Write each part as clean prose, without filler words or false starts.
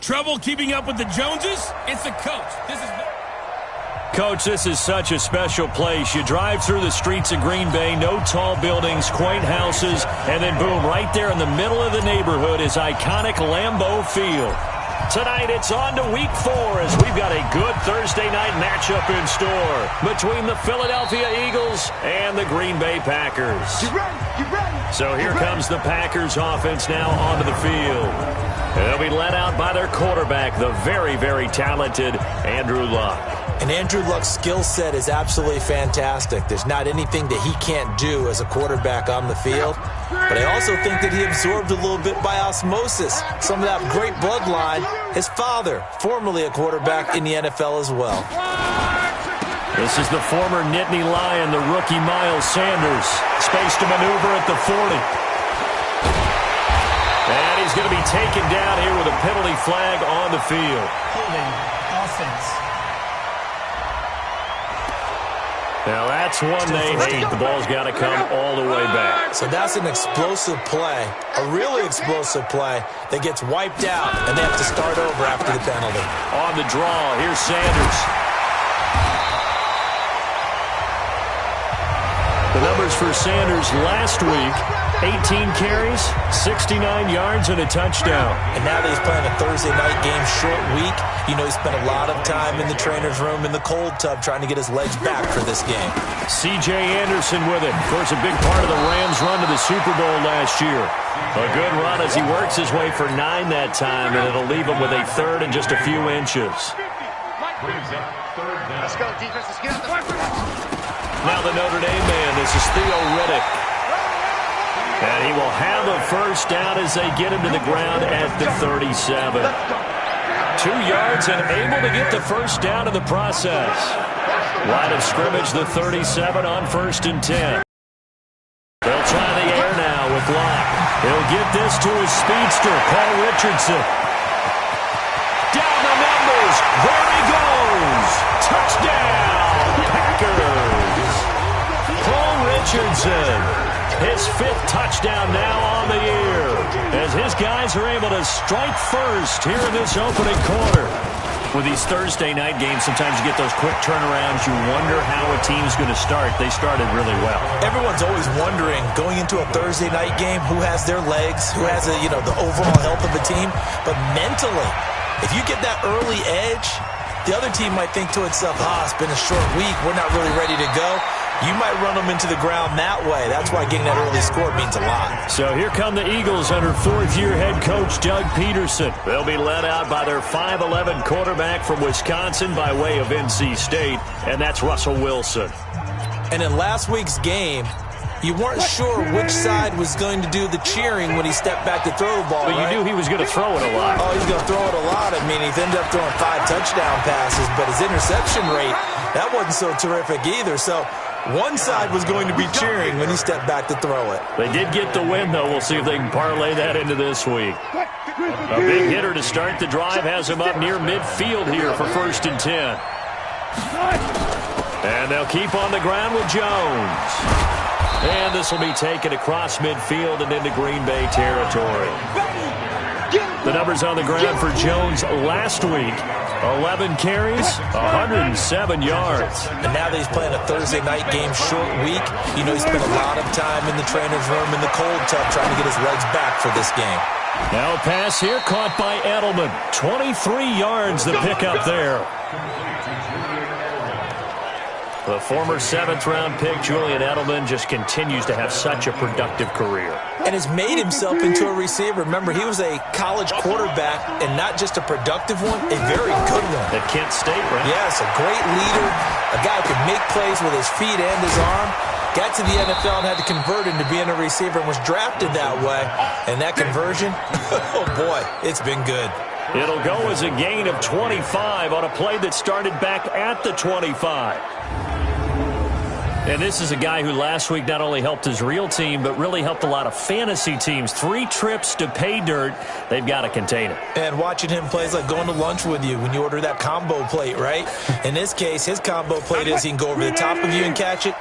Trouble keeping up with the Joneses? It's the coach. Coach, this is such a special place. You drive through the streets of Green Bay, no tall buildings, quaint houses, and then boom, right there in the middle of the neighborhood is iconic Lambeau Field. Tonight it's on to Week 4 as we've got a good Thursday night matchup in store between the Philadelphia Eagles and the Green Bay Packers. Get ready. So here comes the Packers offense now onto the field. They'll be led out by their quarterback, the very, very talented Andrew Luck. And Andrew Luck's skill set is absolutely fantastic. There's not anything that he can't do as a quarterback on the field. But I also think that he absorbed a little bit by osmosis some of that great bloodline. His father, formerly a quarterback in the NFL as well. This is the former Nittany Lion, the rookie Miles Sanders. Space to maneuver at the 40. And he's going to be taken down here with a penalty flag on the field. Holding offense. Now that's one they hate. The ball's got to come all the way back. So that's an explosive play, a really explosive play that gets wiped out, and they have to start over after the penalty. On the draw, here's Sanders. The numbers for Sanders last week, 18 carries, 69 yards, and a touchdown. And now that he's playing a Thursday night game, short week, you know he spent a lot of time in the trainer's room in the cold tub trying to get his legs back for this game. C.J. Anderson with it. Of course, a big part of the Rams' run to the Super Bowl last year. A good run as he works his way for 9 that time, and it'll leave him with a third and just a few inches. Let's go, defense. Let's get out the Now the Notre Dame man, this is Theo Riddick. And he will have a first down as they get him to the ground at the 37. 2 yards and able to get the first down in the process. Line of scrimmage, the 37 on 1st and 10. They'll try the air now with Locke. He'll get this to his speedster, Paul Richardson. Down the numbers. There he goes. Touchdown, Packers. Paul Richardson. His 5th touchdown now on the year as his guys are able to strike first here in this opening quarter. With these Thursday night games, sometimes you get those quick turnarounds. You wonder how a team's going to start. They started really well. Everyone's always wondering, going into a Thursday night game, who has their legs, who has the overall health of the team. But mentally, if you get that early edge, the other team might think to itself, it's been a short week, we're not really ready to go. You might run them into the ground that way. That's why getting that early score means a lot. So here come the Eagles under 4th-year head coach Doug Peterson. They'll be led out by their 5'11 quarterback from Wisconsin by way of NC State, and that's Russell Wilson. And in last week's game, you weren't sure which side was going to do the cheering when he stepped back to throw the ball, But you knew he was going to throw it a lot. Oh, he's going to throw it a lot. I mean, he's ended up throwing 5 touchdown passes, but his interception rate, that wasn't so terrific either. So one side was going to be cheering when he stepped back to throw it. They did get the win, though. We'll see if they can parlay that into this week. A big hitter to start the drive has him up near midfield here for 1st and 10. And they'll keep on the ground with Jones. And this will be taken across midfield and into Green Bay territory. The numbers on the ground for Jones last week. 11 carries, 107 yards. And now that he's playing a Thursday night game, short week, you know he spent a lot of time in the trainer's room in the cold tub trying to get his legs back for this game. Now a pass here caught by Edelman. 23 yards the pickup there. The former 7th-round pick, Julian Edelman, just continues to have such a productive career. And has made himself into a receiver. Remember, he was a college quarterback, and not just a productive one, a very good one. At Kent State, right? Yes, a great leader, a guy who could make plays with his feet and his arm. Got to the NFL and had to convert into being a receiver and was drafted that way. And that conversion, oh boy, it's been good. It'll go as a gain of 25 on a play that started back at the 25. And this is a guy who last week not only helped his real team, but really helped a lot of fantasy teams. 3 trips to pay dirt. They've got to contain it. And watching him play is like going to lunch with you when you order that combo plate, right? In this case, his combo plate is he can go over the top of you and catch it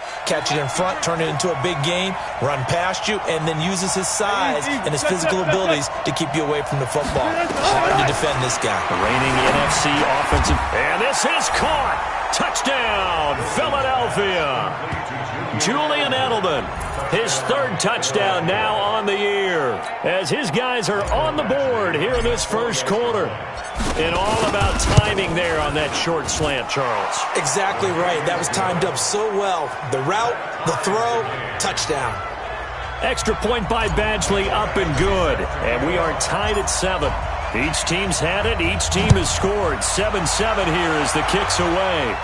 in front, turn it into a big game, run past you, and then uses his size and his physical abilities to keep you away from the football. Hard to defend this guy. The reigning NFC offensive. And this is caught. Touchdown, Philadelphia. Julian Edelman, his 3rd touchdown now on the year, as his guys are on the board here in this first quarter. And all about timing there on that short slant, Charles. Exactly right. That was timed up so well. The route, the throw, touchdown. Extra point by Badgley, up and good. And we are tied at 7. Each team's had it. Each team has scored. 7-7 here as the kick's away.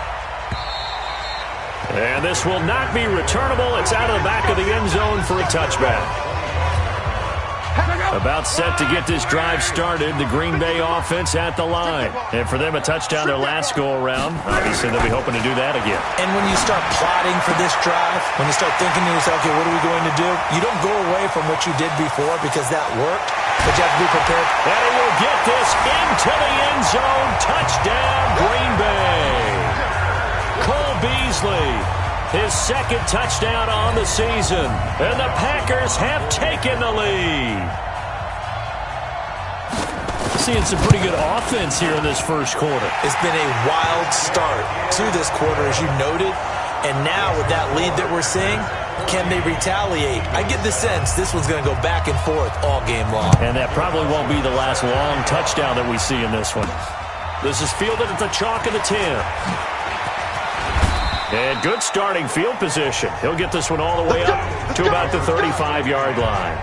And this will not be returnable. It's out of the back of the end zone for a touchback. About set to get this drive started. The Green Bay offense at the line. And for them, a touchdown their last go-around. Obviously, they'll be hoping to do that again. And when you start plotting for this drive, when you start thinking to yourself, okay, what are we going to do? You don't go away from what you did before because that worked, but you have to be prepared. And he will get this into the end zone. Touchdown, Green Bay. Cole Beasley, his 2nd touchdown on the season. And the Packers have taken the lead. Seeing some pretty good offense here in this first quarter. It's been a wild start to this quarter, as you noted. And now with that lead that we're seeing, can they retaliate? I get the sense this one's going to go back and forth all game long. And that probably won't be the last long touchdown that we see in this one. This is fielded at the chalk of the 10. And good starting field position. He'll get this one all the way up to about the 35-yard line.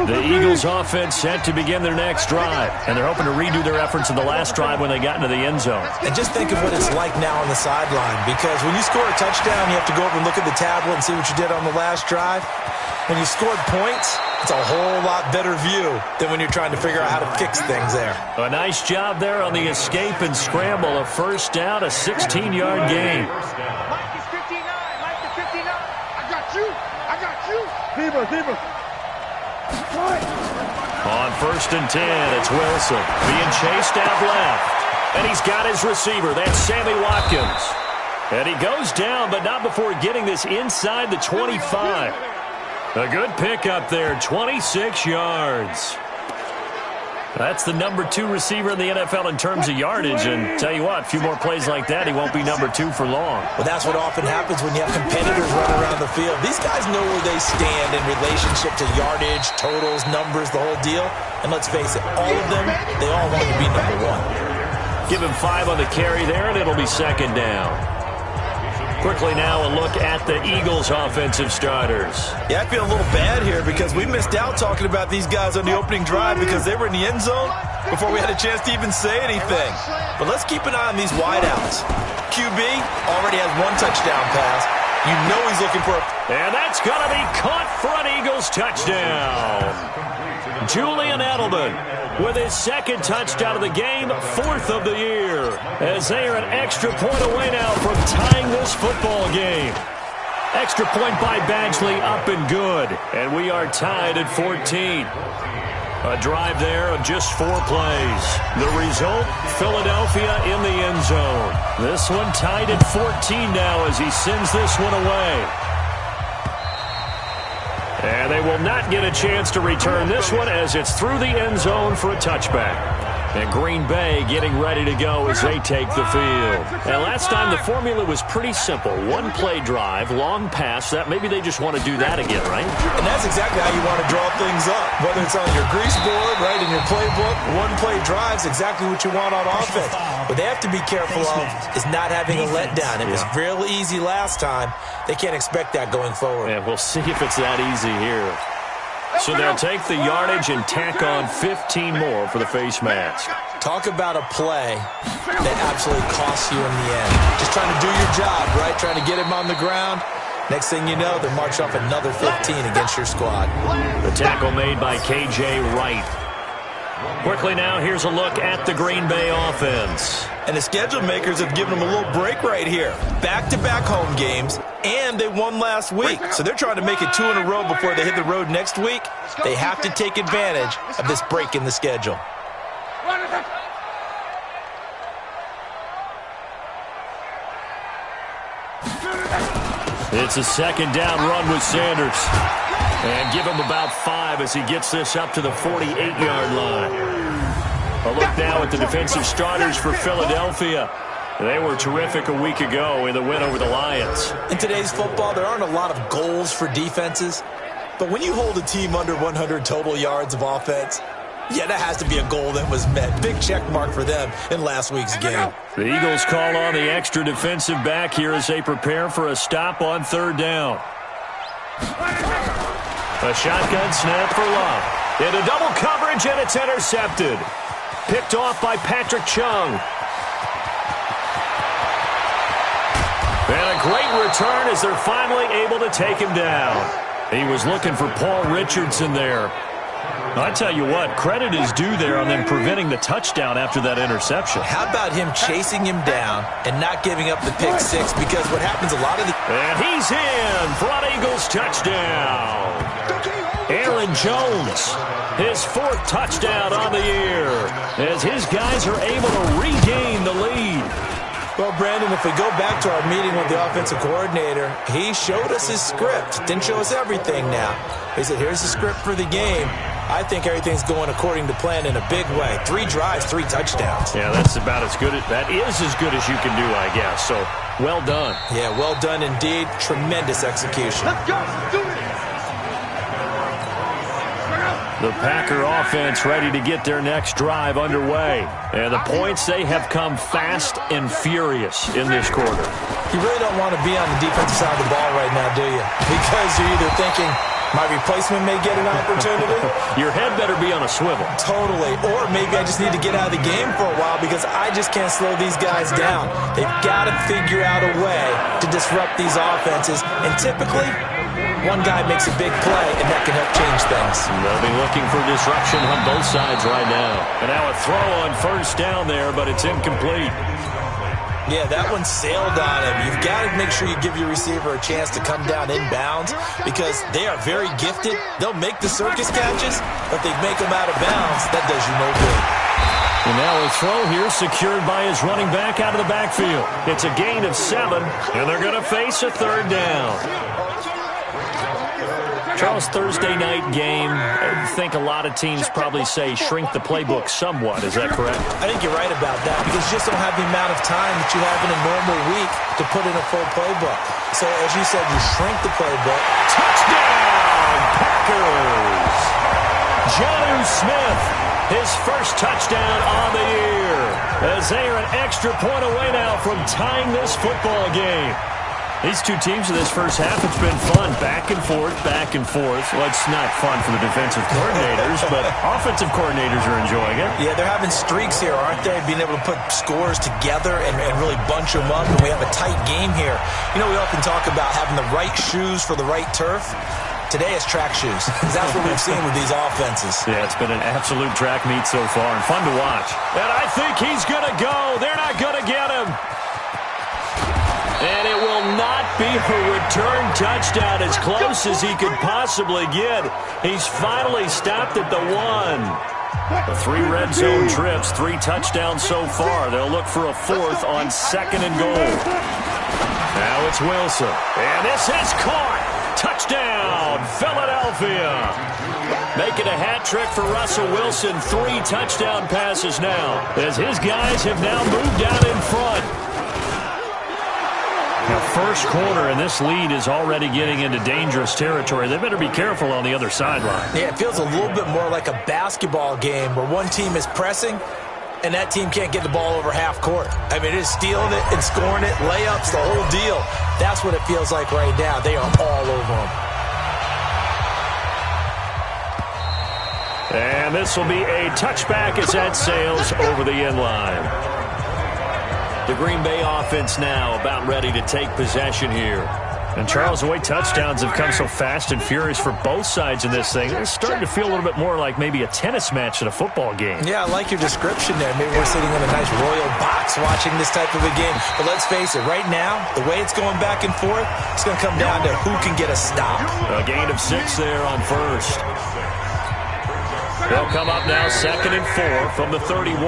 The Eagles offense set to begin their next drive, and they're hoping to redo their efforts in the last drive when they got into the end zone. And just think of what it's like now on the sideline, because when you score a touchdown, you have to go over and look at the tablet and see what you did on the last drive. When you scored points, it's a whole lot better view than when you're trying to figure out how to fix things there. A nice job there on the escape and scramble. A first down, a 16-yard gain. Mike is 59. Mike is 59. I got you. I got you. Zebra. On 1st and 10, it's Wilson being chased out left. And he's got his receiver. That's Sammy Watkins. And he goes down, but not before getting this inside the 25. A good pickup there, 26 yards. That's the number 2 receiver in the NFL in terms of yardage. And tell you what, a few more plays like that, he won't be number 2 for long. Well, that's what often happens when you have competitors running around the field. These guys know where they stand in relationship to yardage, totals, numbers, the whole deal. And let's face it, all of them, they all want to be number 1. Give him 5 on the carry there, and it'll be 2nd down. Quickly now a look at the Eagles' offensive starters. Yeah, I feel a little bad here because we missed out talking about these guys on the opening drive because they were in the end zone before we had a chance to even say anything. But let's keep an eye on these wideouts. QB already has 1 touchdown pass. You know he's looking for a... And that's going to be caught for an Eagles touchdown. Julian Edelman with his 2nd touchdown of the game, 4th of the year, as they are an extra point away now from tying this football game. Extra point by Badgley, up and good, and we are tied at 14. A drive there of just 4 plays. The result, Philadelphia in the end zone. This one tied at 14 now as he sends this one away. And they will not get a chance to return this one as it's through the end zone for a touchback. And Green Bay getting ready to go as they take the field. And last time the formula was pretty simple. 1-play drive, long pass. That maybe they just want to do that again, right? And that's exactly how you want to draw things up. Whether it's on your grease board, right, in your playbook, 1-play drive's exactly what you want on offense. What they have to be careful of is not having a letdown. It was real easy last time. They can't expect that going forward. And we'll see if it's that easy here. So they'll take the yardage and tack on 15 more for the face mask. Talk about a play that absolutely costs you in the end. Just trying to do your job, right? Trying to get him on the ground. Next thing you know, they're marching off another 15 against your squad. The tackle made by K.J. Wright. Quickly now, here's a look at the Green Bay offense. And the schedule makers have given them a little break right here. Back-to-back home games, and they won last week. So they're trying to make it 2 in a row before they hit the road next week. They have to take advantage of this break in the schedule. It's a second down run with Sanders. And give him about 5 as he gets this up to the 48-yard line. A look now at the defensive starters for Philadelphia. They were terrific a week ago in the win over the Lions. In today's football, there aren't a lot of goals for defenses. But when you hold a team under 100 total yards of offense, yeah, that has to be a goal that was met. Big check mark for them in last week's game. The Eagles call on the extra defensive back here as they prepare for a stop on third down. A shotgun snap for Love. Into double coverage, and it's intercepted. Picked off by Patrick Chung. And a great return as they're finally able to take him down. He was looking for Paul Richardson there. I tell you what, credit is due there on them preventing the touchdown after that interception. How about him chasing him down and not giving up the pick six? Because what happens a lot of the... And he's in for an Eagles touchdown. Aaron Jones, his 4th touchdown on the year, as his guys are able to regain the lead. Well, Brandon, if we go back to our meeting with the offensive coordinator, he showed us his script. Didn't show us everything now. He said, here's the script for the game. I think everything's going according to plan in a big way. 3 drives, 3 touchdowns. Yeah, that's about as good. That is as good as you can do, I guess. So, well done. Yeah, well done indeed. Tremendous execution. Let's go. Do it. The Packer offense ready to get their next drive underway. And the points, they have come fast and furious in this quarter. You really don't want to be on the defensive side of the ball right now, do you? Because you're either thinking, my replacement may get an opportunity. Your head better be on a swivel. Totally. Or maybe I just need to get out of the game for a while because I just can't slow these guys down. They've got to figure out a way to disrupt these offenses. And typically, one guy makes a big play, and that can help change things. They'll be looking for disruption on both sides right now. And now a throw on first down there, but it's incomplete. Yeah, that one sailed on him. You've got to make sure you give your receiver a chance to come down inbounds because they are very gifted. They'll make the circus catches, but they make them out of bounds. That does you no good. And now a throw here secured by his running back out of the backfield. It's a gain of 7, and they're going to face a third down. Charles, Thursday night game, I think a lot of teams probably say shrink the playbook somewhat. Is that correct? I think you're right about that because you just don't have the amount of time that you have in a normal week to put in a full playbook. So, as you said, you shrink the playbook. Touchdown, Packers! Jonnu Smith, his first touchdown on the year, as they are an extra point away now from tying this football game. These two teams in this first half, it's been fun. Back and forth, back and forth. Well, it's not fun for the defensive coordinators, but offensive coordinators are enjoying it. Yeah, they're having streaks here, aren't they? Being able to put scores together and really bunch them up, and we have a tight game here. You know, we often talk about having the right shoes for the right turf. Today it's track shoes. That's what we've seen with these offenses. Yeah, it's been an absolute track meet so far and fun to watch. And I think he's going to go. They're not going to get him. And it will not be a return touchdown, as close as he could possibly get. He's finally stopped at the 1. The 3 red zone trips, 3 touchdowns so far. They'll look for a 4th on 2nd and goal. Now it's Wilson. And this is caught. Touchdown, Philadelphia. Making a hat trick for Russell Wilson. 3 touchdown passes now, as his guys have now moved out in front. Now, first quarter, and this lead is already getting into dangerous territory. They better be careful on the other sideline. Yeah, it feels a little bit more like a basketball game where one team is pressing and that team can't get the ball over half court. I mean, it is stealing it and scoring it, layups, the whole deal. That's what it feels like right now. They are all over them. And this will be a touchback as that sails over the end line. The Green Bay offense now about ready to take possession here. And Charles, the way touchdowns have come so fast and furious for both sides in this thing, it's starting to feel a little bit more like maybe a tennis match at a football game. Yeah, I like your description there. Maybe we're sitting in a nice royal box watching this type of a game. But let's face it, right now, the way it's going back and forth, it's going to come down to who can get a stop. A gain of 6 there on first. They'll come up now 2nd and 4 from the 31.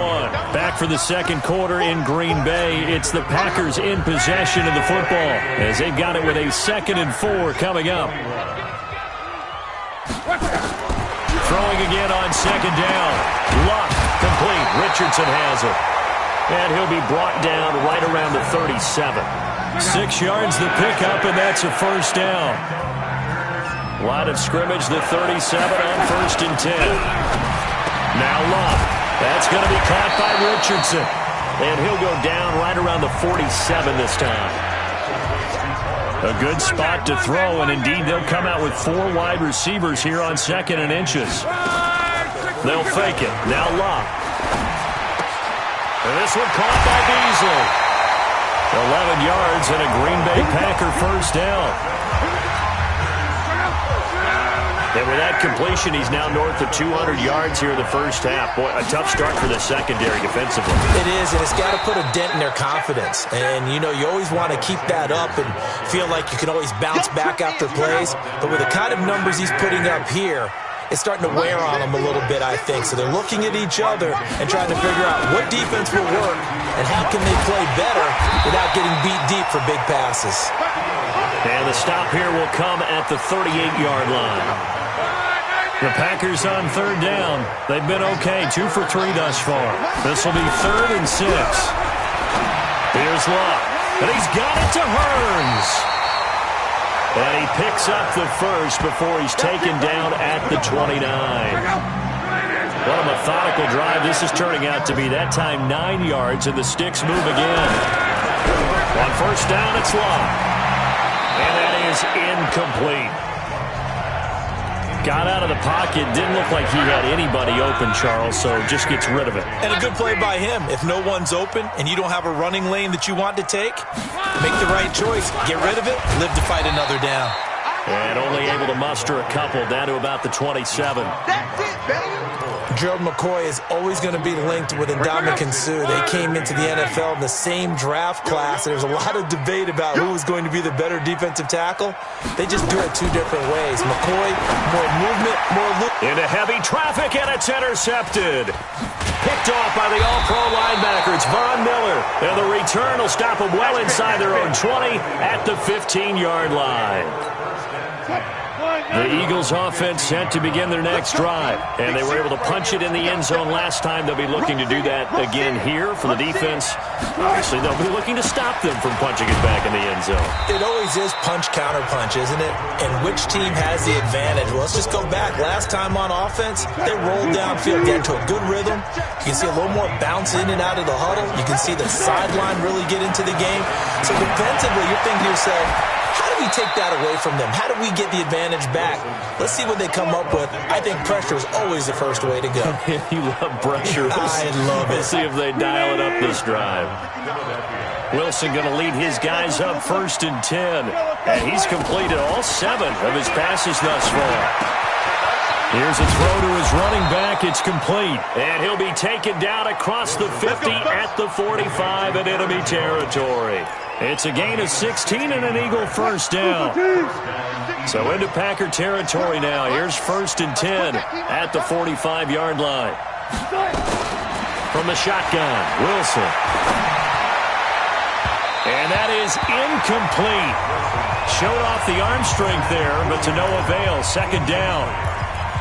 Back for the second quarter in Green Bay. It's the Packers in possession of the football as they've got it with a 2nd and 4 coming up. Throwing again on 2nd down. Luck complete. Richardson has it. And he'll be brought down right around the 37. 6 yards the pickup, and that's a first down. Line of scrimmage, the 37 on 1st and 10. Now Luck. That's going to be caught by Richardson. And he'll go down right around the 47 this time. A good spot to throw, and indeed they'll come out with 4 wide receivers here on 2nd and inches. They'll fake it. Now Luck. And this one caught by Beasley. 11 yards and a Green Bay Packer first down. And with that completion, he's now north of 200 yards here in the first half. Boy, a tough start for the secondary defensively. It is, and it's got to put a dent in their confidence. And, you know, you always want to keep that up and feel like you can always bounce back after plays. But with the kind of numbers he's putting up here, it's starting to wear on them a little bit, I think. So they're looking at each other and trying to figure out what defense will work and how can they play better without getting beat deep for big passes. And the stop here will come at the 38-yard line. The Packers on 3rd down. They've been okay, 2 for 3 thus far. This will be 3rd and 6. Here's Luck, and he's got it to Hearns. And he picks up the first before he's taken down at the 29. What a methodical drive this is turning out to be. That time 9 yards, and the sticks move again. On 1st down, it's Luck. And that is incomplete. Got out of the pocket, didn't look like he had anybody open, Charles, so just gets rid of it. And a good play by him. If no one's open and you don't have a running lane that you want to take, make the right choice. Get rid of it, live to fight another down. And only able to muster a couple down to about the 27. That's it, baby. Gerald McCoy is always going to be linked with Ndamukong Suh. They came into the NFL in the same draft class. There's a lot of debate about who was going to be the better defensive tackle. They just do it 2 different ways. McCoy, more movement, more loop. Into heavy traffic, and it's intercepted. Picked off by the all-pro linebacker. It's Von Miller. And the return will stop them well inside their own 20 at the 15-yard line. The Eagles offense set to begin their next drive, and they were able to punch it in the end zone last time. They'll be looking to do that again here for the defense. Obviously, they'll be looking to stop them from punching it back in the end zone. It always is punch, counter punch, isn't it? And which team has the advantage? Well, let's just go back. Last time on offense, they rolled downfield, get into a good rhythm. You can see a little more bounce in and out of the huddle. You can see the sideline really get into the game. So defensively, you're thinking to yourself, how do we take that away from them? How do we get the advantage back? Let's see what they come up with. I think pressure is always the first way to go. You love pressure. I love it. Let's see if they dial it up this drive. Wilson going to lead his guys up 1st and 10. And he's completed all 7 of his passes thus far. Here's a throw to his running back. It's complete. And he'll be taken down across the 50 at the 45 in enemy territory. It's a gain of 16 and an Eagle first down. So into Packer territory now. Here's 1st and 10 at the 45-yard line. From the shotgun, Wilson. And that is incomplete. Showed off the arm strength there, but to no avail. 2nd down.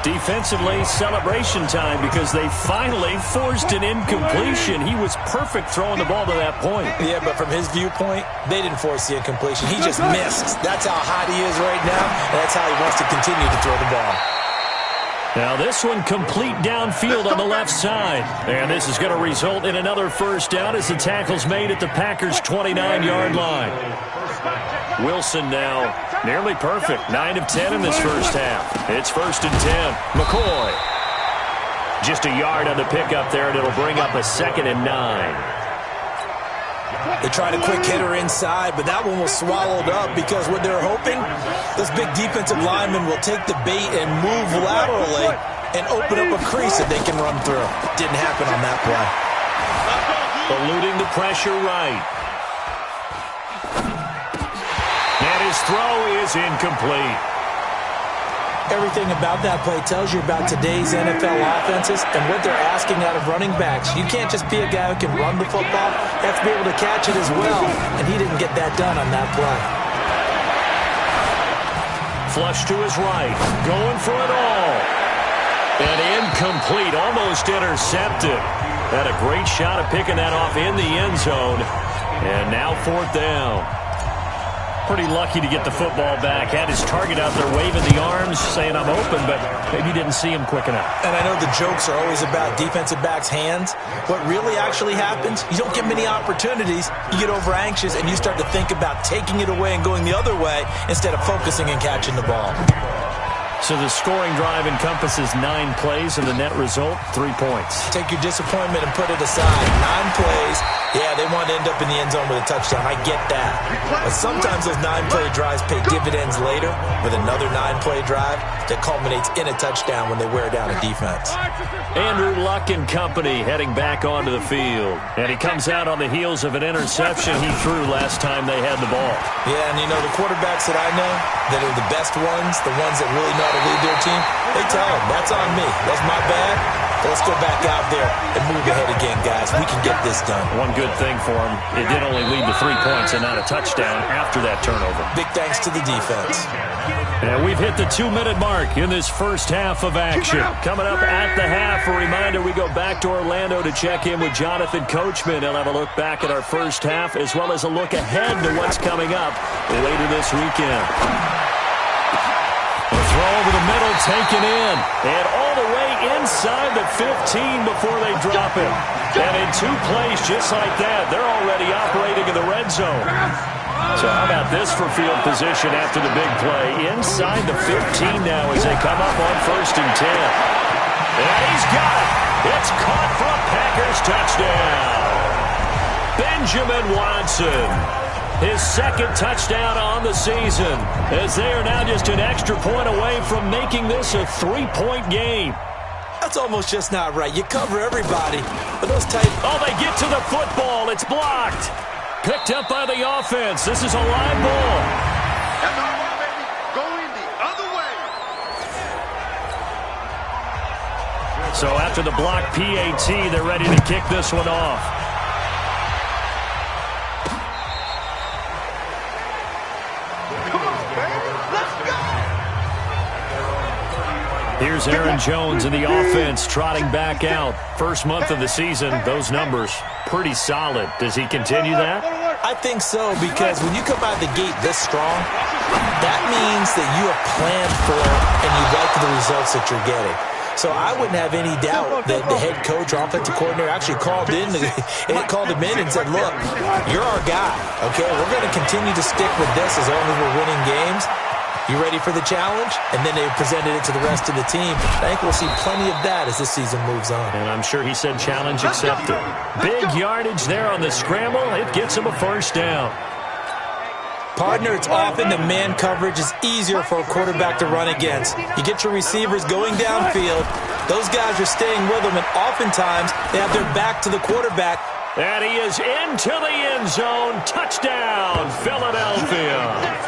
Defensively, celebration time because they finally forced an incompletion. He was perfect throwing the ball to that point. Yeah, but from his viewpoint, they didn't force the incompletion. He just missed. That's how hot he is right now, and that's how he wants to continue to throw the ball. Now this one complete downfield on the left side. And this is going to result in another first down as the tackle's made at the Packers' 29-yard line. Wilson now nearly perfect. 9 of 10 in this first half. It's 1st and 10. McCoy. Just a yard on the pickup there, and it'll bring up a 2nd and 9. They tried a quick hitter inside, but that one was swallowed up because what they're hoping, those big defensive linemen will take the bait and move laterally and open up a crease that they can run through. Didn't happen on that play. Eluding the pressure right. And his throw is incomplete. Everything about that play tells you about today's NFL offenses and what they're asking out of running backs. You can't just be a guy who can run the football. You have to be able to catch it as well, and he didn't get that done on that play. Flush to his right, going for it all. And incomplete, almost intercepted. Had a great shot at picking that off in the end zone. And now 4th down. Pretty lucky to get the football back. Had his target out there waving the arms, saying I'm open, but maybe didn't see him quick enough. And I know the jokes are always about defensive backs' hands. What really actually happens, you don't get many opportunities. You get over anxious, and you start to think about taking it away and going the other way instead of focusing and catching the ball. So the scoring drive encompasses 9 plays, and the net result, 3 points. Take your disappointment and put it aside. 9 plays. Yeah, they want to end up in the end zone with a touchdown. I get that. But sometimes those 9-play drives pay dividends later with another 9-play drive that culminates in a touchdown when they wear down a defense. Andrew Luck and company heading back onto the field. And he comes out on the heels of an interception he threw last time they had the ball. Yeah, and you know, the quarterbacks that I know that are the best ones, the ones that really know how to lead their team, they tell them, that's on me. That's my bad. Let's go back out there and move ahead again, guys. We can get this done. One good thing for him, it did only lead to 3 points and not a touchdown after that turnover. Big thanks to the defense. And we've hit the 2-minute mark in this first half of action. Coming up at the half, a reminder, we go back to Orlando to check in with Jonathan Coachman. He'll have a look back at our first half as well as a look ahead to what's coming up later this weekend. A throw over the middle, taken in, and all the way inside the 15 before they drop it. And in 2 plays just like that, they're already operating in the red zone. So how about this for field position after the big play? Inside the 15 now as they come up on 1st and 10. And he's got it. It's caught for a Packers touchdown. Benjamin Watson. His 2nd touchdown on the season, as they are now just an extra point away from making this a 3-point game. That's almost just not right. You cover everybody, but those tight... Oh, they get to the football. It's blocked. Picked up by the offense. This is a live ball. That's all right, baby. Going the other way. So after the block PAT, they're ready to kick this one off. Here's Aaron Jones in the offense trotting back out. First month of the season, those numbers pretty solid. Does he continue that? I think so, because when you come out the gate this strong, that means that you have planned for and you like the results that you're getting. So I wouldn't have any doubt that the head coach or offensive coordinator actually called him in and said, look, you're our guy, okay? We're going to continue to stick with this as long as we're winning games. You ready for the challenge? And then they presented it to the rest of the team. I think we'll see plenty of that as this season moves on. And I'm sure he said challenge accepted. Big yardage there on the scramble. It gets him a 1st down. Partner, it's often the man coverage is easier for a quarterback to run against. You get your receivers going downfield. Those guys are staying with them, and oftentimes they have their back to the quarterback. And he is into the end zone. Touchdown, Philadelphia.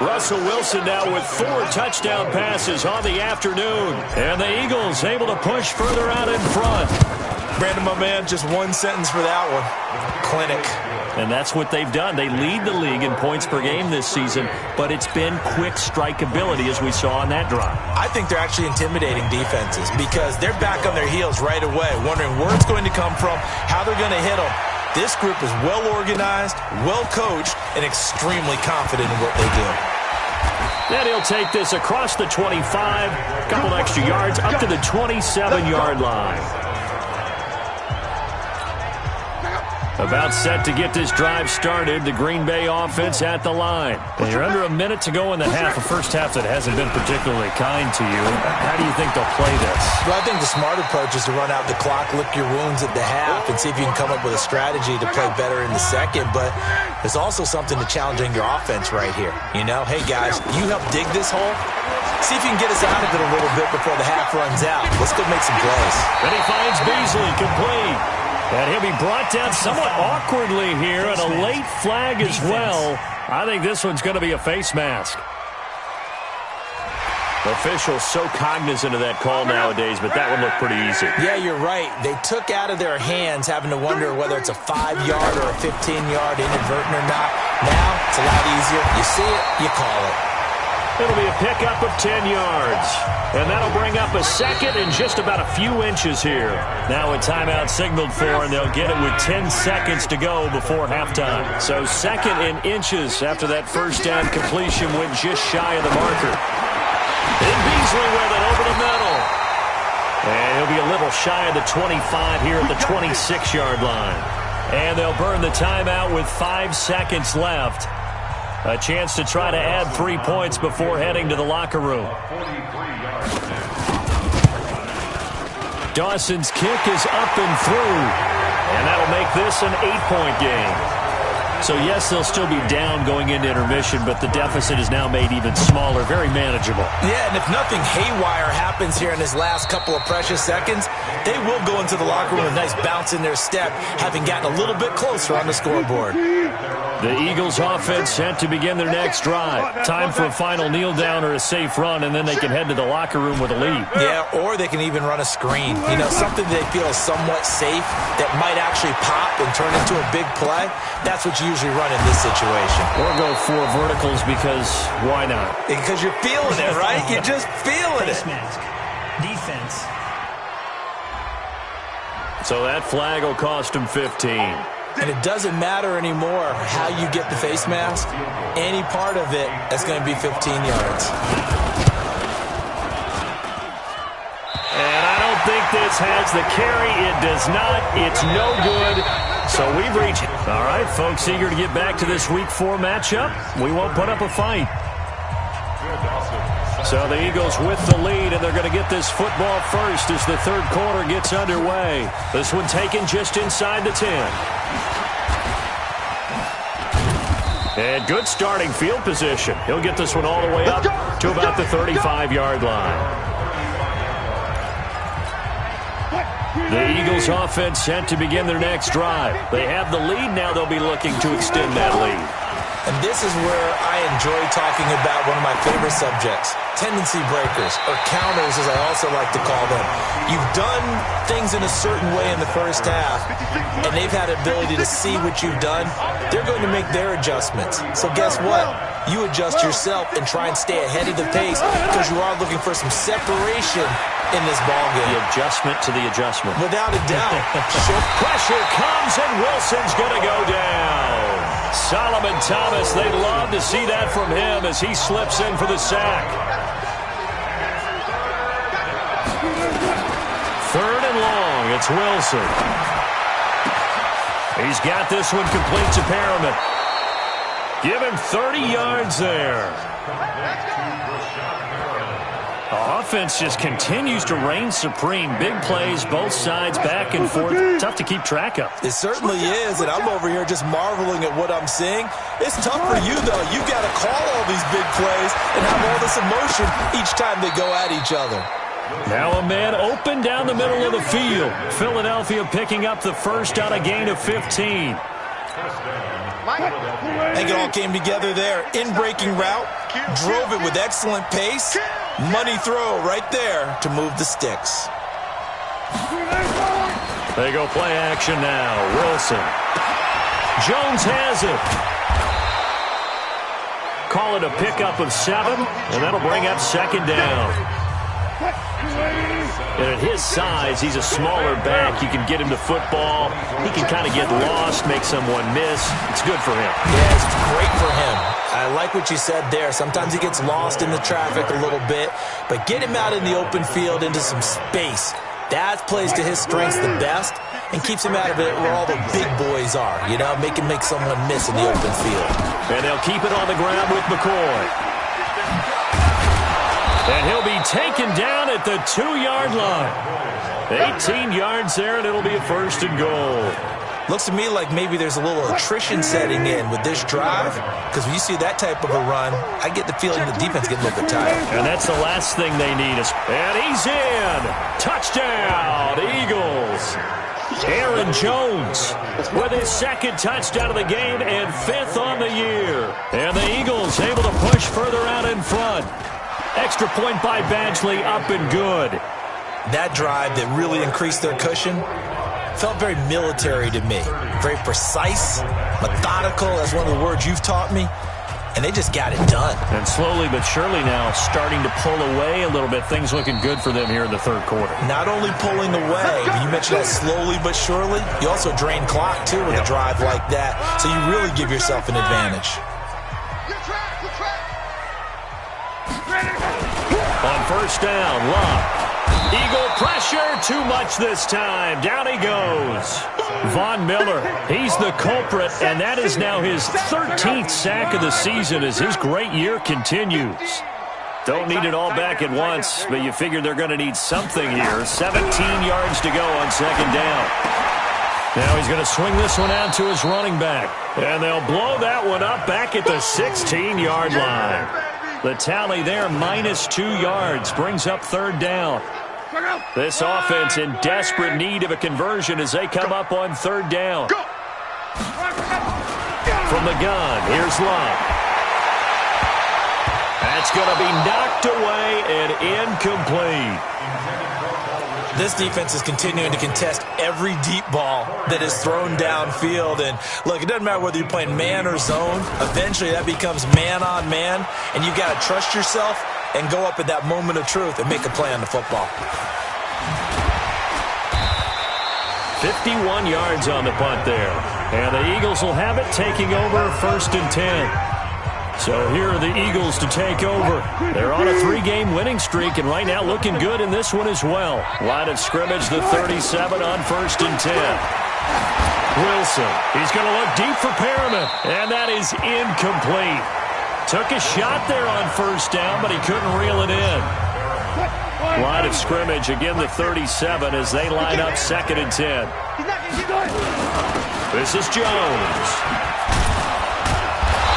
Russell Wilson now with 4 touchdown passes on the afternoon. And the Eagles able to push further out in front. Brandon, my man, just 1 sentence for that one. Clinic. And that's what they've done. They lead the league in points per game this season, but it's been quick strike ability as we saw on that drive. I think they're actually intimidating defenses because they're back on their heels right away, wondering where it's going to come from, how they're going to hit them. This group is well organized, well coached, and extremely confident in what they do. Then he'll take this across the 25, a couple extra yards, up to the 27-yard line. About set to get this drive started. The Green Bay offense at the line. And you're under a minute to go in the half, a first half that hasn't been particularly kind to you. How do you think they'll play this? Well, I think the smart approach is to run out the clock, lick your wounds at the half, and see if you can come up with a strategy to play better in the second. But there's also something to challenging your offense right here. You know, hey, guys, you help dig this hole. See if you can get us out of it a little bit before the half runs out. Let's go make some plays. And he finds Beasley complete. And he'll be brought down somewhat awkwardly here, and a late flag as well. I think this one's going to be a face mask. Officials so cognizant of that call nowadays, but that one looked pretty easy. Yeah, you're right. They took out of their hands having to wonder whether it's a 5-yard or a 15-yard inadvertent or not. Now, it's a lot easier. You see it, you call it. It'll be a pickup of 10 yards. And that'll bring up a second and just about a few inches here. Now a timeout signaled for, and they'll get it with 10 seconds to go before halftime. So second in inches after that first down completion went just shy of the marker. And Beasley with it over the middle. And he'll be a little shy of the 25 here at the 26-yard line. And they'll burn the timeout with 5 seconds left. A chance to try to add 3 points before heading to the locker room. Dawson's kick is up and through. And that'll make this an 8-point game. So, yes, they'll still be down going into intermission, but the deficit is now made even smaller, very manageable. Yeah, and if nothing haywire happens here in his last couple of precious seconds, they will go into the locker room with a nice bounce in their step, having gotten a little bit closer on the scoreboard. The Eagles offense set to begin their next drive. Time for a final kneel down or a safe run, and then they can head to the locker room with a lead. Yeah, or they can even run a screen. You know, something they feel is somewhat safe that might actually pop and turn into a big play. That's what you usually run in this situation. Or go 4 verticals because why not? Because you're feeling it, right? You're just feeling it. Defense. So that flag will cost him 15. And it doesn't matter anymore how you get the face mask. Any part of it is going to be 15 yards. And I don't think this has the carry. It does not. It's no good. So we've reached. All right, folks, eager to get back to this Week 4 matchup. We won't put up a fight. So the Eagles with the lead, and they're going to get this football first as the third quarter gets underway. This one taken just inside the 10. And good starting field position. He'll get this one all the way up to about the 35-yard line. The Eagles offense set to begin their next drive. They have the lead. Now they'll be looking to extend that lead. And this is where I enjoy talking about one of my favorite subjects, tendency breakers, or counters as I also like to call them. You've done things in a certain way in the first half, and they've had ability to see what you've done. They're going to make their adjustments. So guess what? You adjust yourself and try and stay ahead of the pace because you are looking for some separation in this ballgame. The adjustment to the adjustment. Without a doubt. Pressure comes, and Wilson's going to go down. Solomon Thomas, they'd love to see that from him as he slips in for the sack. Third and long, it's Wilson. He's got this one complete to Perriman. Give him 30 yards there. The offense just continues to reign supreme. Big plays, both sides, back and forth. Tough to keep track of. It certainly is, and I'm over here just marveling at what I'm seeing. It's tough for you, though. You've got to call all these big plays and have all this emotion each time they go at each other. Now a man open down the middle of the field. Philadelphia picking up the first on a gain of 15. I think it all came together there. In-breaking route, drove it with excellent pace. Money throw right there to move the sticks. They go play action now. Wilson. Jones has it. Call it a pickup of 7, and that'll bring up second down. And at his size, he's a smaller back. You can get him to football. He can kind of get lost, make someone miss. It's good for him. Yeah, it's great for him. I like what you said there. Sometimes he gets lost in the traffic a little bit, but get him out in the open field into some space. That plays to his strengths the best and keeps him out of it where all the big boys are, you know, make someone miss in the open field. And they'll keep it on the ground with McCoy. And he'll be taken down at the 2-yard line. 18 yards there, and it'll be a first and goal. Looks to me like maybe there's a little attrition setting in with this drive, because when you see that type of a run, I get the feeling the defense getting a little bit tired. And that's the last thing they need. And he's in. Touchdown, Eagles. Aaron Jones with his second touchdown of the game and 5th on the year. And the Eagles able to push further out in front. Extra point by Badgley, up and good. That drive that really increased their cushion felt very military to me. Very precise, methodical. That's one of the words you've taught me. And they just got it done. And slowly but surely now starting to pull away a little bit. Things looking good for them here in the third quarter. Not only pulling away, but you mentioned that slowly but surely. You also drain clock, too, with a drive like that. So you really give yourself an advantage. On first down, Love. Eagle pressure, too much this time. Down he goes. Von Miller, he's the culprit, and that is now his 13th sack of the season as his great year continues. Don't need it all back at once, but you figure they're going to need something here. 17 yards to go on second down. Now he's going to swing this one out to his running back, and they'll blow that one up back at the 16-yard line. The tally there, -2 yards, brings up third down. This offense in desperate need of a conversion as they come up on third down. From the gun, here's Love. That's going to be knocked away and incomplete. This defense is continuing to contest every deep ball that is thrown downfield. And, look, it doesn't matter whether you're playing man or zone. Eventually that becomes man-on-man, and you've got to trust yourself and go up at that moment of truth and make a play on the football. 51 yards on the punt there. And the Eagles will have it, taking over first and 10. So here are the Eagles to take over. They're on a 3-game winning streak, and right now looking good in this one as well. Line of scrimmage, the 37 on first and 10. Wilson, he's going to look deep for Perriman, and that is incomplete. Took a shot there on first down, but he couldn't reel it in. Line of scrimmage, again the 37 as they line up second and 10. This is Jones.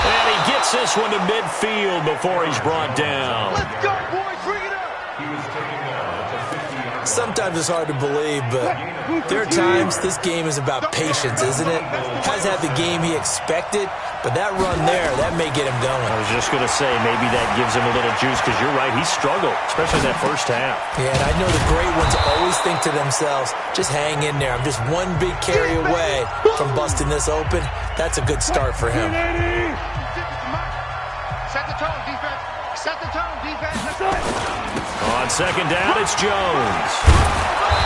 And he gets this one to midfield before he's brought down. Let's go, boys. Bring it up. Sometimes it's hard to believe, but there are times this game is about patience, isn't it? Has had the game he expected, but that run there, that may get him going. I was just going to say, maybe that gives him a little juice, because you're right, he struggled, especially in that first half. Yeah, and I know the great ones always think to themselves, just hang in there. I'm just one big carry away from busting this open. That's a good start for him. Set the tone, defense. Set the tone, defense. On second down, it's Jones.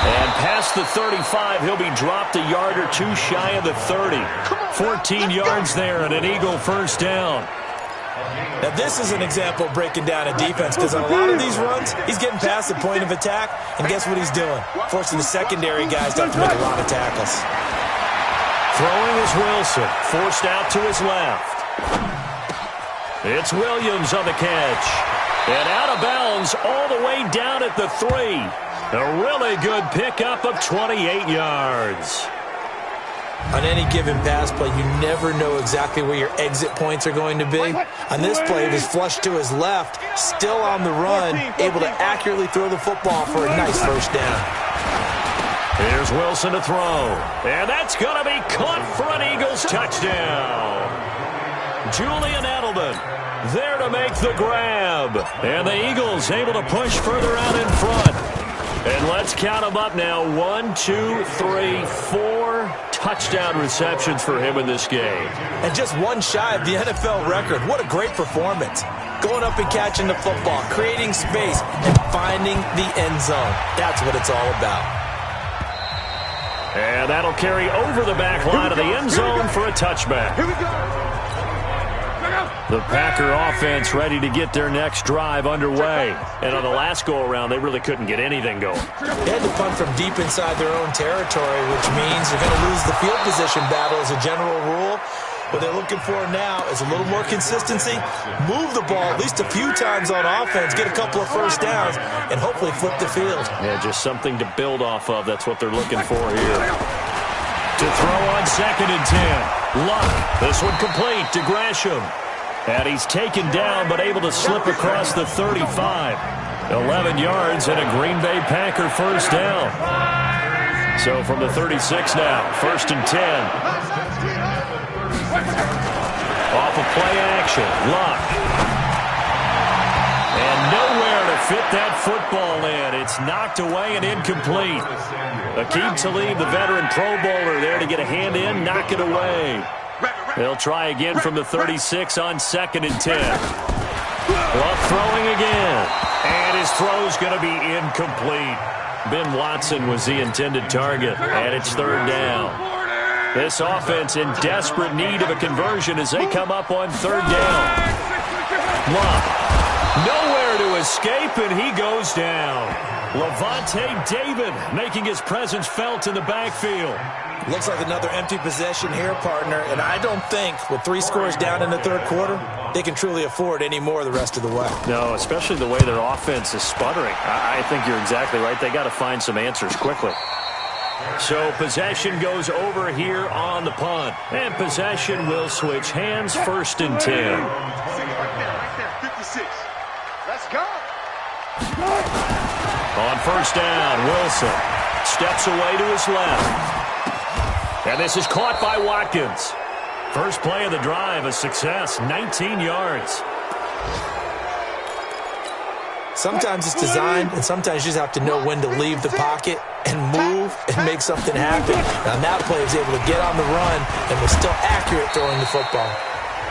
And past the 35, he'll be dropped a yard or two shy of the 30. 14 yards there and an Eagle first down. Now, this is an example of breaking down a defense, because on a lot of these runs, he's getting past the point of attack, and guess what he's doing? Forcing the secondary guys to have to make a lot of tackles. Throwing is Wilson, forced out to his left. It's Williams on the catch. And out of bounds all the way down at the 3. A really good pickup of 28 yards. On any given pass play, you never know exactly where your exit points are going to be. On this play, it was flushed to his left, still on the run, able to accurately throw the football for a nice first down. Here's Wilson to throw. And that's going to be caught for an Eagles touchdown. Julian Edelman there to make the grab. And the Eagles able to push further out in front. And let's count them up now. 1, 2, 3, 4 touchdown receptions for him in this game. And just one shy of the NFL record. What a great performance. Going up and catching the football, creating space, and finding the end zone. That's what it's all about. And that'll carry over the back line of the end zone for a touchback. Here we go. The Packer offense ready to get their next drive underway. And on the last go-around, they really couldn't get anything going. They had to punt from deep inside their own territory, which means they're going to lose the field position battle as a general rule. What they're looking for now is a little more consistency, move the ball at least a few times on offense, get a couple of first downs, and hopefully flip the field. Yeah, just something to build off of. That's what they're looking for here. To throw on 2nd and 10. Luck. This one complete to Gresham. And he's taken down, but able to slip across the 35. 11 yards and a Green Bay Packer first down. So from the 36 now, 1st and 10. Off of play action, Luck. And nowhere to fit that football in. It's knocked away and incomplete. Aqib Talib, the veteran Pro Bowler, there to get a hand in, knock it away. They'll try again from the 36 on 2nd and 10. Luck throwing again. And his throw's going to be incomplete. Ben Watson was the intended target, and it's 3rd down. This offense in desperate need of a conversion as they come up on 3rd down. Luck, nowhere to escape, and he goes down. Levante David making his presence felt in the backfield. Looks like another empty possession here, partner, and I don't think with 3 scores down in the 3rd quarter, they can truly afford any more the rest of the way. No, especially the way their offense is sputtering. I think you're exactly right. They got to find some answers quickly. So possession goes over here on the punt. And possession will switch hands, 1st and 10. Right there, 56. Let's go. On 1st down, Wilson steps away to his left. And this is caught by Watkins. First play of the drive, a success, 19 yards. Sometimes it's designed, and sometimes you just have to know when to leave the pocket and move and make something happen. And on that play, he was able to get on the run and was still accurate throwing the football.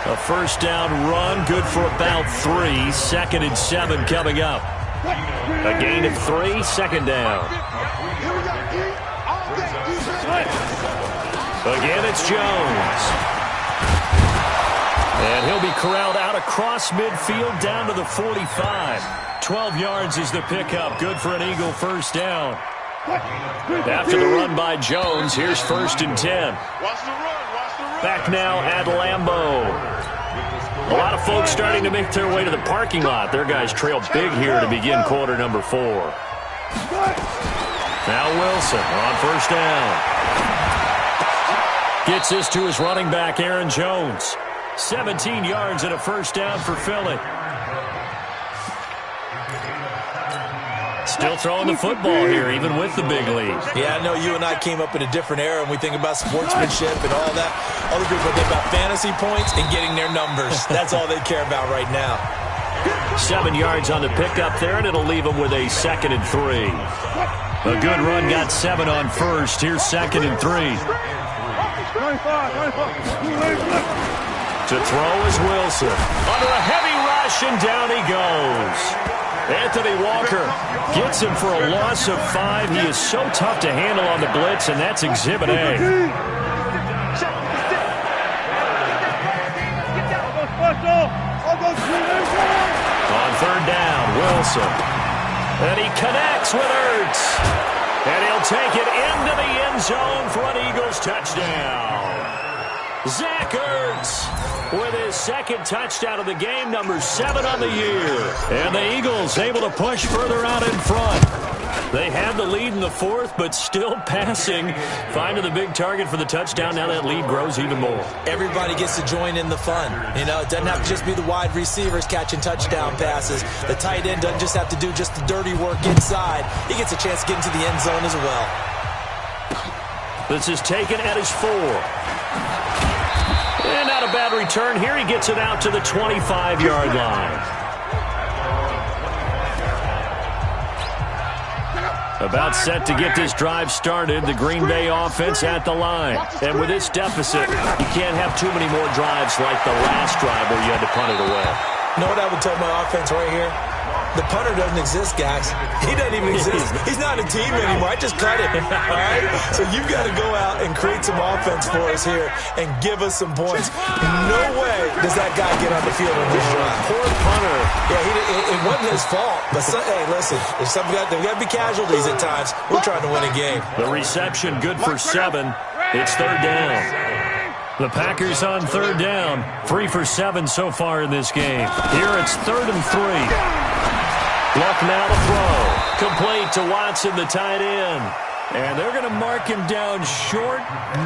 A 1st down run, good for about 3. 2nd and 7 coming up. A gain of 3, 2nd down. Again, it's Jones. And he'll be corralled out across midfield down to the 45. 12 yards is the pickup. Good for an Eagle first down. After the run by Jones, here's 1st and 10. Back now at Lambeau. A lot of folks starting to make their way to the parking lot. Their guys trail big here to begin quarter number 4. Now Wilson on 1st down. Gets this to his running back, Aaron Jones. 17 yards and a 1st down for Philly. Still throwing the football here, even with the big lead. Yeah, I know you and I came up in a different era, and we think about sportsmanship and all that. Other people think about fantasy points and getting their numbers. That's all they care about right now. 7 yards on the pickup there, and it'll leave them with a 2nd and 3. A good run got 7 on 1st. Here's 2nd and 3. To throw is Wilson. Under a heavy rush, and down he goes. Anthony Walker gets him for a loss of 5. He is so tough to handle on the blitz, and that's Exhibit A. On 3rd down, Wilson. And he connects with Ertz. And he'll take it into the end zone for an Eagles touchdown. Zach Ertz with his 2nd touchdown of the game, number 7 on the year. And the Eagles able to push further out in front. They had the lead in the 4th, but still passing. Finding the big target for the touchdown. Now that lead grows even more. Everybody gets to join in the fun. You know, it doesn't have to just be the wide receivers catching touchdown passes. The tight end doesn't just have to do just the dirty work inside. He gets a chance to get into the end zone as well. This is taken at his 4. And not a bad return here. He gets it out to the 25-yard line. About set to get this drive started. The Green Bay offense at the line. And with this deficit, you can't have too many more drives like the last drive where you had to punt it away. You know what I would tell my offense right here? The punter doesn't exist, guys. He doesn't even exist. He's not a team anymore. I just cut him. All right? So you've got to go out and create some offense for us here and give us some points. No way does that guy get on the field on this drive. Poor punter. Yeah, it wasn't his fault. But, hey, listen, there's got to be casualties at times. We're trying to win a game. The reception good for 7. It's third down. The Packers on third down. 3 for 7 so far in this game. Here it's 3rd and 3. Luck now to throw. Complete to Watson, the tight end. And they're going to mark him down short,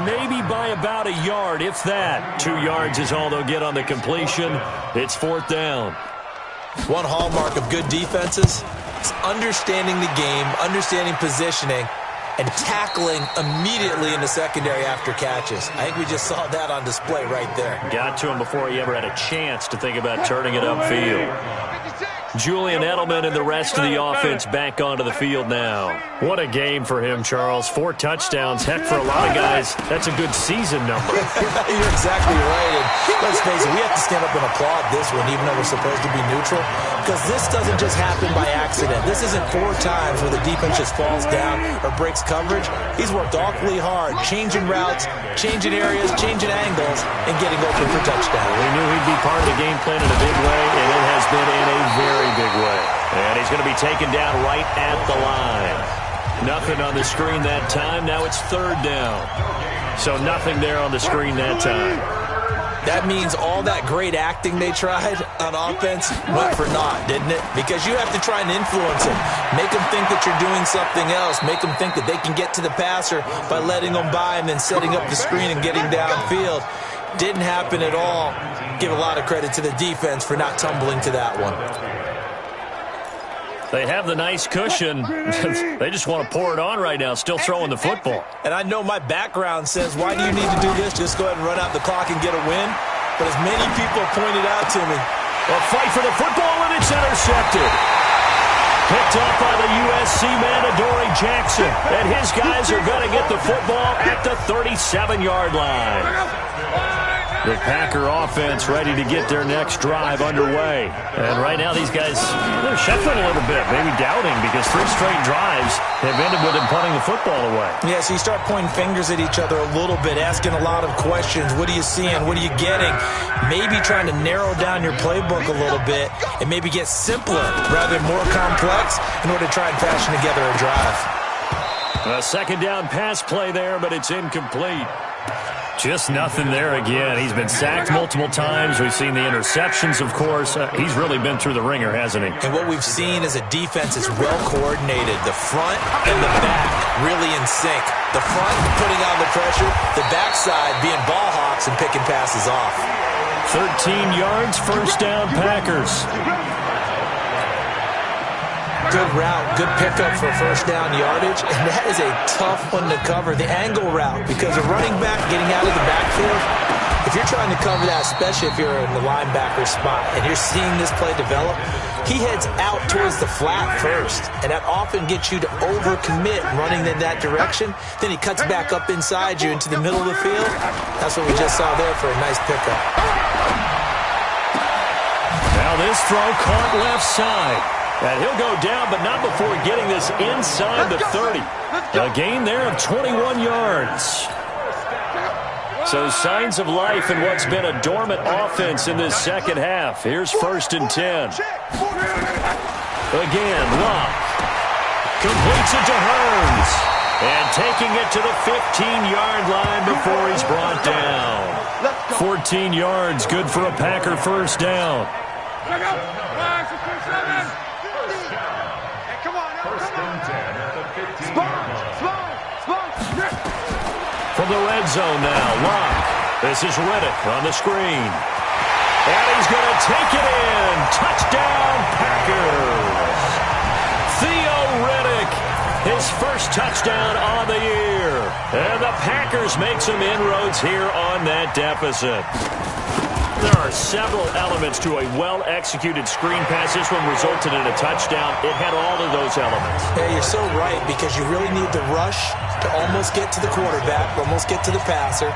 maybe by about a yard, if that. 2 yards is all they'll get on the completion. It's 4th down. One hallmark of good defenses is understanding the game, understanding positioning, and tackling immediately in the secondary after catches. I think we just saw that on display right there. Got to him before he ever had a chance to think about turning it upfield. Julian Edelman and the rest of the offense back onto the field now. What a game for him, Charles. 4 touchdowns. Heck, for a lot of guys, that's a good season number. You're exactly right. And let's face it, we have to stand up and applaud this one, even though we're supposed to be neutral, because this doesn't just happen by accident. This isn't 4 times where the defense just falls down or breaks coverage. He's worked awfully hard, changing routes, changing areas, changing angles, and getting open for touchdown. We knew he'd be part of the game plan in a big way, and it has been in a very big way. And he's going to be taken down right at the line. Nothing on the screen that time. Now it's 3rd down. So nothing there on the screen that time. That means all that great acting they tried on offense went for naught, didn't it? Because you have to try and influence them. Make them think that you're doing something else. Make them think that they can get to the passer by letting them by and then setting up the screen and getting downfield. Didn't happen at all. Give a lot of credit to the defense for not tumbling to that one. They have the nice cushion. They just want to pour it on right now, still throwing the football. And I know my background says, why do you need to do this? Just go ahead and run out the clock and get a win. But as many people have pointed out to me, a fight for the football, and it's intercepted. Picked off by the USC man, Adoree Jackson. And his guys are going to get the football at the 37-yard line. The Packer offense ready to get their next drive underway. And right now these guys, they're shuffling a little bit, maybe doubting, because 3 straight drives have ended with them punting the football away. Yeah, so you start pointing fingers at each other a little bit, asking a lot of questions. What are you seeing? What are you getting? Maybe trying to narrow down your playbook a little bit and maybe get simpler rather than more complex in order to try and fashion together a drive. A 2nd down pass play there, but it's incomplete. Just nothing there again. He's been sacked multiple times. We've seen the interceptions, of course. He's really been through the ringer, hasn't he? And what we've seen is a defense is well coordinated. The front and the back really in sync. The front putting on the pressure. The backside being ball hawks and picking passes off. 13 yards, 1st down, Packers. Good route, good pickup for 1st down yardage, and that is a tough one to cover, the angle route, because a running back getting out of the backfield, if you're trying to cover that, especially if you're in the linebacker spot, and you're seeing this play develop, he heads out towards the flat first, and that often gets you to overcommit running in that direction. Then he cuts back up inside you into the middle of the field. That's what we just saw there for a nice pickup. Now this throw caught left side. And he'll go down, but not before getting this inside the 30. A gain there of 21 yards. So signs of life in what's been a dormant offense in this 2nd half. Here's 1st and 10. Again, Locke completes it to Hearns. And taking it to the 15-yard line before he's brought down. 14 yards, good for a Packer 1st down. From the red zone now, Locke. This is Riddick on the screen. And he's going to take it in. Touchdown, Packers. Theo Riddick, his 1st touchdown on the year. And the Packers make some inroads here on that deficit. There are several elements to a well-executed screen pass. This one resulted in a touchdown. It had all of those elements. Yeah, you're so right, because you really need the rush to almost get to the quarterback, almost get to the passer.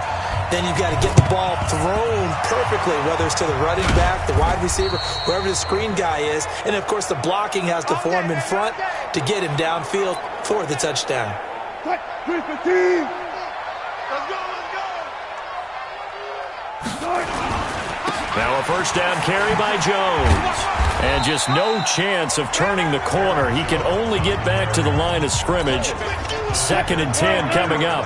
Then you've got to get the ball thrown perfectly, whether it's to the running back, the wide receiver, wherever the screen guy is. And, of course, the blocking has to form in front to get him downfield for the touchdown. Now a first down carry by Jones. And just no chance of turning the corner. He can only get back to the line of scrimmage. 2nd and 10 coming up.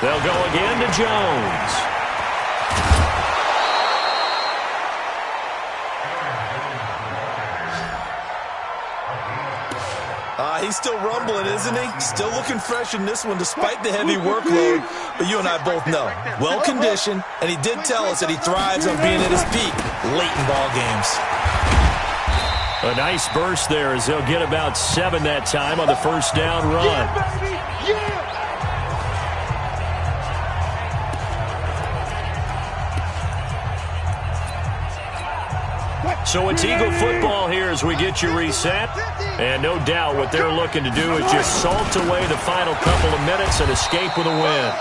They'll go again to Jones. He's still rumbling, isn't he? Still looking fresh in this one despite the heavy workload. But you and I both know, well-conditioned, and he did tell us that he thrives on being at his peak late in ball games. A nice burst there as they'll get about 7 that time on the first down run. Yeah, baby! Yeah! So it's Eagle football here as we get you reset. And no doubt what they're looking to do is just salt away the final couple of minutes and escape with a win.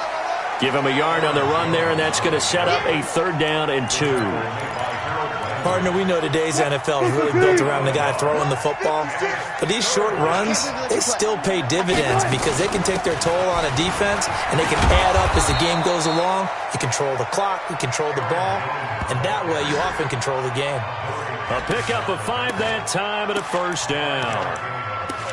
Give him a yard on the run there, and that's going to set up a 3rd down and 2. Partner, we know today's NFL is really built around the guy throwing the football. But these short runs, they still pay dividends because they can take their toll on a defense, and they can add up as the game goes along. You control the clock, you control the ball, and that way you often control the game. A pickup of 5 that time and a first down.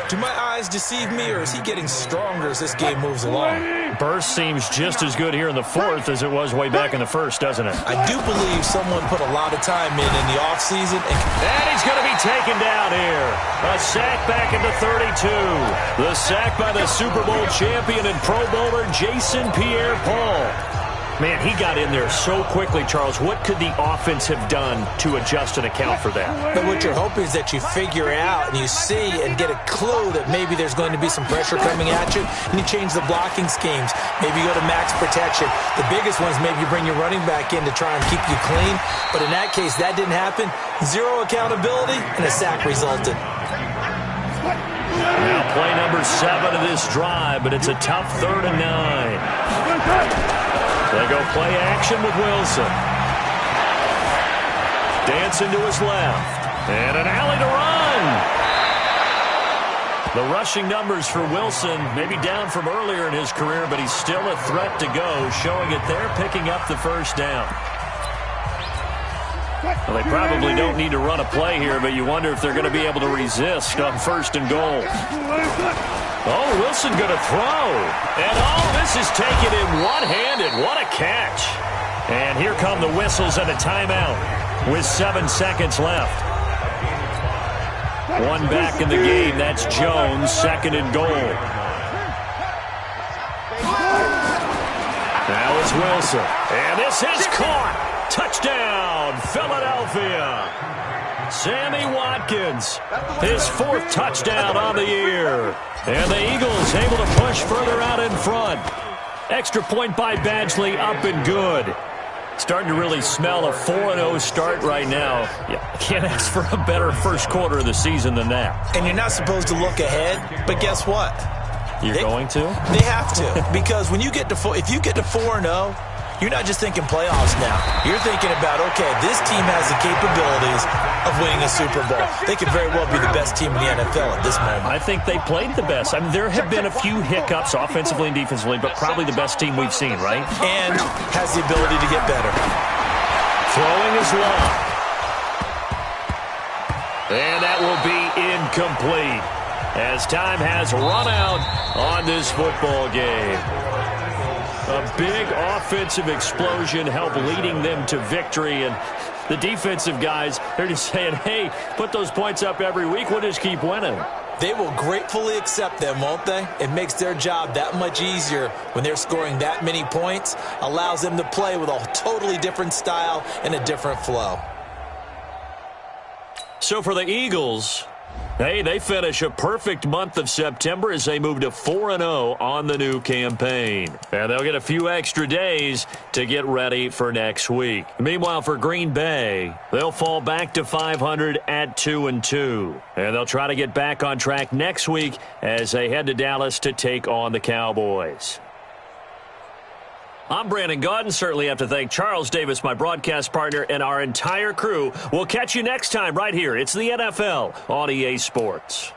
Do my eyes deceive me, or is he getting stronger as this game moves along? Burst seems just as good here in the 4th as it was way back in the 1st, doesn't it? I do believe someone put a lot of time in the offseason. And he's going to be taken down here. A sack back into 32. The sack by the Super Bowl champion and Pro Bowler Jason Pierre-Paul. Man, he got in there so quickly, Charles. What could the offense have done to adjust and account for that? But what you're hoping is that you figure out and you see and get a clue that maybe there's going to be some pressure coming at you, and you change the blocking schemes. Maybe you go to max protection. The biggest one is maybe you bring your running back in to try and keep you clean. But in that case, that didn't happen. 0 accountability, and a sack resulted. Now play number 7 of this drive, but it's a tough 3rd and 9. They go play action with Wilson. Dancing to his left. And an alley to run. The rushing numbers for Wilson maybe down from earlier in his career, but he's still a threat to go, showing it there, picking up the first down. Well, they probably don't need to run a play here, but you wonder if they're going to be able to resist on 1st and goal. Oh, Wilson going to throw. And this is taken in one-handed. What a catch. And here come the whistles and a timeout with 7 seconds left. One back in the game. That's Jones, 2nd and goal. Now it's Wilson. And this is caught. Touchdown, Philadelphia. Sammy Watkins, his 4th touchdown on the year. And the Eagles able to push further out in front. Extra point by Badgley, up and good. Starting to really smell a 4-0 start right now. Yeah, can't ask for a better first quarter of the season than that. And you're not supposed to look ahead, but guess what? You're going to? They have to, because when you get to if you get to 4-0, you're not just thinking playoffs now. You're thinking about, okay, this team has the capabilities of winning a Super Bowl. They could very well be the best team in the NFL at this moment. I think they played the best. I mean, there have been a few hiccups offensively and defensively, but probably the best team we've seen, right? And has the ability to get better. Throwing is long. And that will be incomplete as time has run out on this football game. A big offensive explosion helped leading them to victory, and the defensive guys, they're just saying, hey, put those points up every week, we'll just keep winning. They will gratefully accept them, won't they? It makes their job that much easier when they're scoring that many points, allows them to play with a totally different style and a different flow. So for the Eagles, Hey, they finish a perfect month of September as they move to 4-0 on the new campaign. And they'll get a few extra days to get ready for next week. Meanwhile, for Green Bay, they'll fall back to 500 at 2-2. And they'll try to get back on track next week as they head to Dallas to take on the Cowboys. I'm Brandon Gaudin. Certainly have to thank Charles Davis, my broadcast partner, and our entire crew. We'll catch you next time right here. It's the NFL on EA Sports.